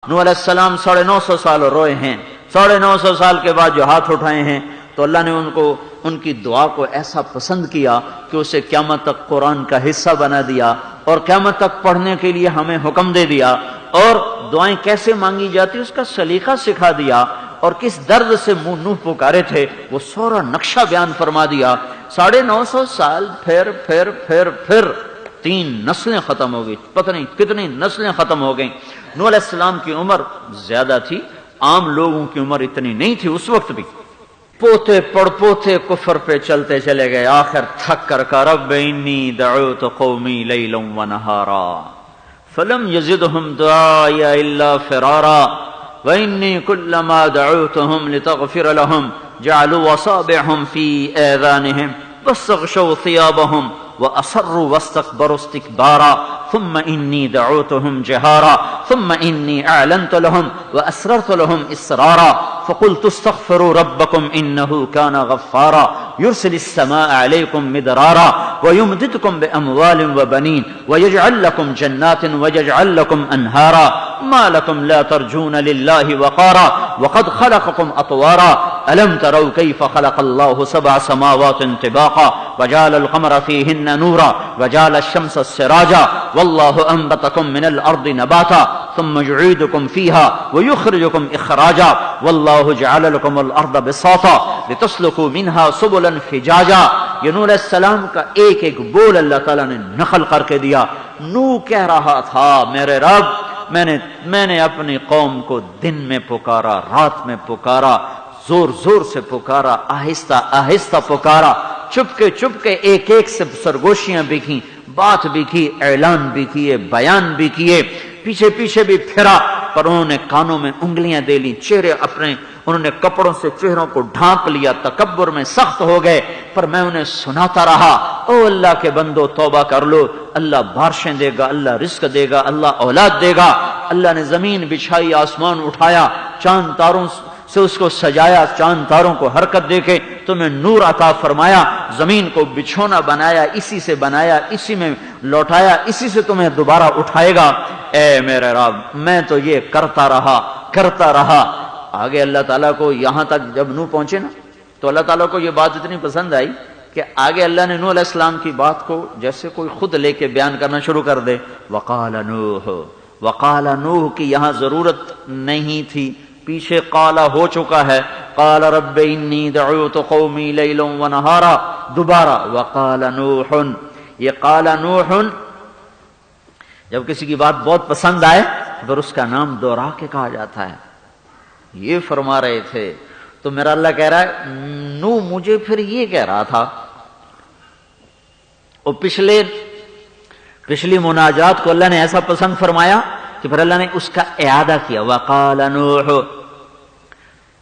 نوح علیہ السلام 950 سال روئے ہیں، 950 سال کے بعد جو ہاتھ اٹھائے ہیں تو اللہ نے ان کی دعا کو ایسا پسند کیا کہ اسے قیامت تک قرآن کا حصہ بنا دیا اور قیامت تک پڑھنے کے لیے ہمیں حکم دے دیا، اور دعائیں کیسے مانگی جاتی اس کا سلیقہ سکھا دیا، اور کس درد سے نوح پکارے تھے وہ سورا نقشہ بیان فرما دیا۔ 950 سال پھر 3 نسلیں ختم ہو گئی، پتہ نہیں کتنی نسلیں ختم ہو گئیں۔ نوح علیہ السلام کی عمر زیادہ تھی، عام لوگوں کی عمر اتنی نہیں تھی اس وقت بھی۔ پوتے پڑ پوتے کفر پہ چلتے چلے گئے، آخر تھک کر کہا رب انی دعوت قومی لیلا ونہارا فلم یزدہم دعائی الا فرارا وانی کلما دعوتہم لتغفر لہم جعلوا اصابعہم فی آذانہم واستغشوا ثیابہم وأصروا واستكبروا استكبارا ثم إني دعوتهم جهارا ثم إني أعلنت لهم وأسررت لهم إسرارا فقلت استغفروا ربكم إنه كان غفارا يرسل السماء عليكم مدرارا ويمددكم بأموال وبنين ويجعل لكم جنات ويجعل لكم أنهارا ما لكم لا ترجون لله وقارا وقد خلقكم أطوارا ألم تروا كيف خلق الله 7 سماوات طباقا وجعل القمر فيهن نورا وجعل الشمس سراجا والله أنبتكم من الأرض نباتا ثم يعيدكم فيها ويخرجكم إخراجا والله جعل لكم الأرض بساطا لتسلكوا منها سبلا فجاجا۔ یہ نوح علیہ السلام کا ایک ایک بول اللہ تعالیٰ نے نقل کر کے دیا۔ نوح کہہ رہا تھا میرے رب میں نے اپنی قوم کو دن میں پکارا، رات میں پکارا، زور زور سے پکارا، آہستہ آہستہ پکارا، چپ کے ایک ایک سے سرگوشیاں بھی کی، بات بھی کی، اعلان بھی کیے، بیان بھی کیے، پیچھے بھی پھرا، پر انہوں نے کانوں میں انگلیاں دے لی، انہوں نے کپڑوں سے چہروں کو ڈھانپ لیا، تکبر میں سخت ہو گئے، پر میں انہیں سناتا رہا او اللہ کے بندو توبہ کر لو، اللہ بارشیں دے گا، اللہ رزق دے گا، اللہ اولاد دے گا۔ اللہ نے زمین بچھائی، آسمان اٹھایا، چاند تاروں سے اس کو سجایا، چاند تاروں کو حرکت دے کے تمہیں نور عطا فرمایا، زمین کو بچھونا بنایا، اسی سے بنایا، اسی میں لوٹایا، اسی سے تمہیں دوبارہ اٹھائے گا۔ اے میرے رب میں تو یہ کرتا رہا۔ آگے اللہ تعالیٰ کو یہاں تک جب نوح پہنچے نا تو اللہ تعالیٰ کو یہ بات اتنی پسند آئی کہ آگے اللہ نے نوح علیہ السلام کی بات کو جیسے کوئی خود لے کے بیان کرنا شروع کر دے۔ وقال نوح کی یہاں ضرورت نہیں تھی، پیچھے قالا ہو چکا ہے، قال رب انی دعوت قومی لیلا ونہارا، دوبارہ وقال نوح۔ یہ قال نوح جب کسی کی بات بہت پسند آئے پھر اس کا نام دوہرا کے کہا جاتا ہے۔ یہ فرما رہے تھے تو میرا اللہ کہہ رہا ہے نوح مجھے پھر یہ کہہ رہا تھا، اور پچھلی مناجات کو اللہ نے ایسا پسند فرمایا کہ پھر اللہ نے اس کا اعادہ کیا، وقال نوح،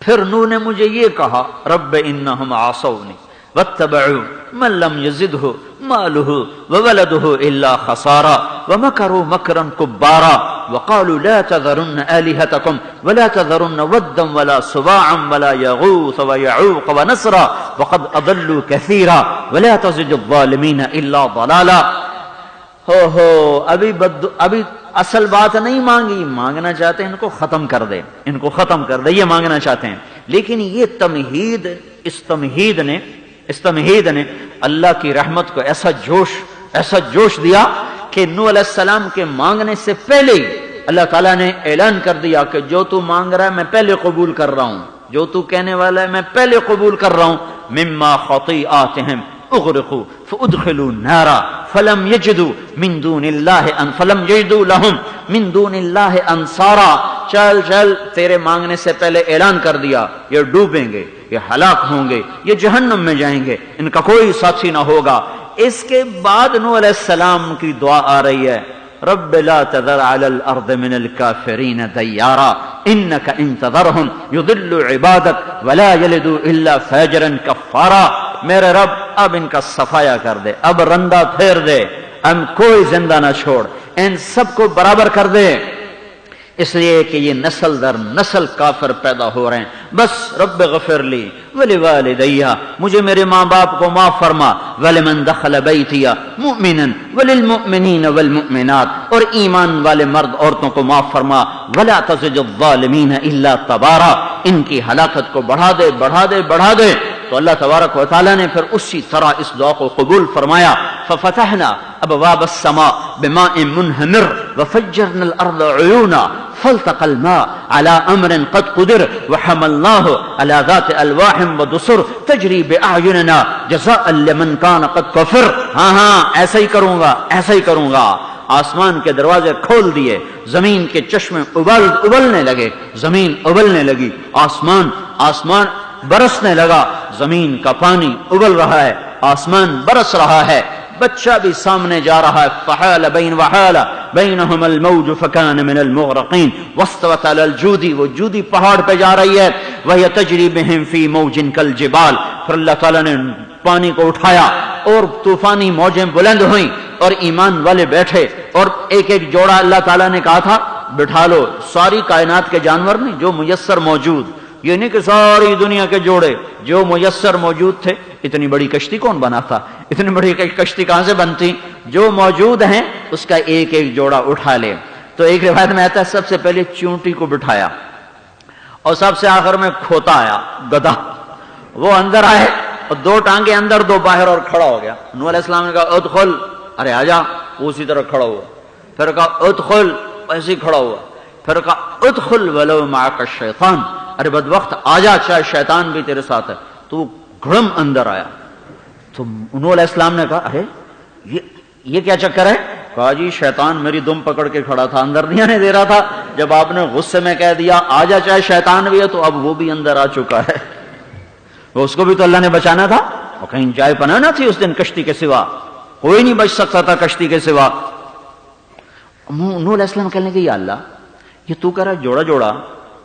پھر نوح نے مجھے یہ کہا رب انہم عصونی واتبعوا من لم يزده ماله وولده الا خسارا ومكروا مكرا كبارا وقالوا لا تذرن آلهتكم ولا تذرن ودا ولا سواعا ولا يغوث ويعوق ونسرا وقد اضلوا كثيرا ولا تزد الظالمين الا ضلالا۔ ابھی اصل بات نہیں مانگی، مانگنا چاہتے ہیں ان کو ختم کر دے، یہ مانگنا چاہتے ہیں، لیکن یہ اس تمہید نے اللہ کی رحمت کو ایسا جوش دیا کہ نوح علیہ السلام کے مانگنے سے پہلے ہی اللہ تعالیٰ نے اعلان کر دیا کہ جو تو مانگ رہا ہے میں پہلے قبول کر رہا ہوں، جو تو کہنے والا ہے میں پہلے قبول کر رہا ہوں۔ مما خطیئاتہم اغرقوا فادخلوا نارا فلم یجدوا لهم من دون اللہ انصارا۔ چل تیرے مانگنے سے پہلے اعلان کر دیا یہ ڈوبیں گے، یہ ہلاک ہوں گے، یہ جہنم میں جائیں گے، ان کا کوئی ساتھی نہ ہوگا۔ اس کے بعد نوح علیہ السلام کی دعا آ رہی ہے رب لا تذر على الارض من الكافرین دیارا انک ان تذرهم یضلوا عبادک ولا یلدوا الا فاجرا کفارا۔ میرے رب اب ان کا صفایا کر دے، اب رندہ پھیر دے، کوئی زندہ نہ چھوڑ، ان سب کو برابر کر دے، اس لیے کہ یہ نسل در نسل کافر پیدا ہو رہے ہیں. بس رب غفر لی ولوالدیہ، مجھے میرے ماں باپ کو معاف فرما، ولمن دخل بیتی مؤمنا وللمؤمنین والمؤمنات، اور ایمان والے مرد عورتوں کو معاف فرما، ولا تزد الظالمین الا تبارا، ان کی ہلاکت کو بڑھا دے بڑھا دے بڑھا دے. تو اللہ تبارک و تعالیٰ نے پھر اسی طرح اس دعا کو قبول فرمایا. ففتحنا ابواب السماء بماء منہمر وفجرنا الارض عیونا فالتقى الماء على امر قد قدر وحملناه على ذات الواح ودسر تجری باعیننا جزاء لمن كان قد كفر. ہاں ایسا ہی کروں گا ایسا ہی کروں گا. آسمان کے دروازے کھول دیے، زمین کے چشمے ابلنے لگے، زمین ابلنے لگی، آسمان برسنے لگا، زمین کا پانی ابل رہا ہے، آسمان برس رہا ہے، بچہ بھی سامنے جا رہا ہے. فحال بینہم الموج فکان من المغرقین واستوت علی الجودی، وہ جودی پہاڑ پہ جا رہی ہے. وہی تجری بہم فی موج کالجبال، پھر اللہ تعالیٰ نے پانی کو اٹھایا اور طوفانی موجیں بلند ہوئیں اور ایمان والے بیٹھے، اور ایک ایک جوڑا اللہ تعالیٰ نے کہا تھا بٹھا لو. ساری کائنات کے جانور نہیں جو میسر موجود، یہ نہیں کہ ساری دنیا کے جوڑے جو میسر موجود تھے. اتنی بڑی کشتی کون بناتا؟ اتنی بڑی کشتی کہاں سے بنتی؟ جو موجود ہیں اس کا ایک ایک جوڑا اٹھا لے. تو ایک روایت میں آتا ہے سب سے پہلے چونٹی کو بٹھایا اور سب سے آخر میں کھوتا آیا، گدھا. وہ اندر آئے اور دو ٹانگیں اندر دو باہر اور کھڑا ہو گیا. نوح علیہ السلام نے کہا ادخل، ارے آجا، اسی طرح کھڑا ہوا. پھر کہا ادخل، ایسے ہی کھڑا ہوا. پھر کہا ادخل ولو معک الشیطان، ارے بدبخت آجا چاہے شیطان بھی تیرے ساتھ ہے. تو گھڑم اندر آیا. تو نوح علیہ السلام نے کہا ارے یہ کیا چکر ہے؟ کہا جی شیطان میری دم پکڑ کے کھڑا تھا، اندر نہیں آنے دے رہا تھا. جب آپ نے غصے میں کہہ دیا آجا چاہے شیطان بھی ہے، تو اب وہ بھی اندر آ چکا ہے. وہ اس کو بھی تو اللہ نے بچانا تھا، اور کہیں جائے پناہ نہ تھی اس دن کشتی کے سوا، کوئی نہیں بچ سکتا تھا کشتی کے سوا. نوح علیہ السلام کہنے کہ یا اللہ یہ تو کہہ رہا جوڑا جوڑا،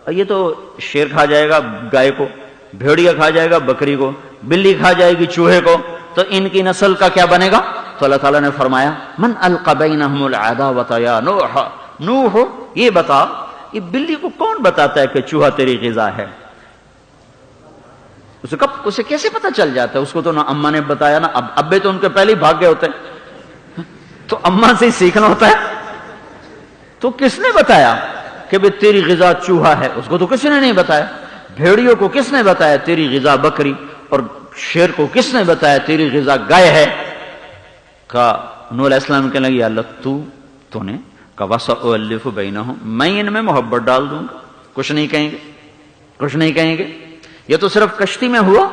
یہ تو شیر کھا جائے گا گائے کو، بھیڑیا کھا جائے گا بکری کو، بلی کھا جائے گی چوہے کو، تو ان کی نسل کا کیا بنے گا؟ تو اللہ تعالیٰ نے فرمایا من القی بینہم العداوۃ یا نوح، نوح یہ بتا یہ بلی کو کون بتاتا ہے کہ چوہا تیری غذا ہے؟ اسے کیسے پتا چل جاتا ہے؟ اس کو تو نہ اماں نے بتایا نہ ابے، تو ان کے پہلے ہی بھاگ گئے ہوتے ہیں. تو اماں سے ہی سیکھنا ہوتا ہے. تو کس نے بتایا کہ بھئی تیری غذا چوہا ہے؟ اس کو تو کسی نے نہیں بتایا. بھیڑیوں کو کس نے بتایا تیری غذا بکری؟ اور شیر کو کس نے بتایا تیری غذا گائے ہے؟ کہا نوح علیہ السلام کہنے لگے یا اللہ تو نے کہا وَسَأُؤَلِّفُ بَيْنَهُمْ، میں ان میں محبت ڈال دوں گا. کچھ نہیں کہیں گے، کچھ نہیں کہیں گے. یہ تو صرف کشتی میں ہوا.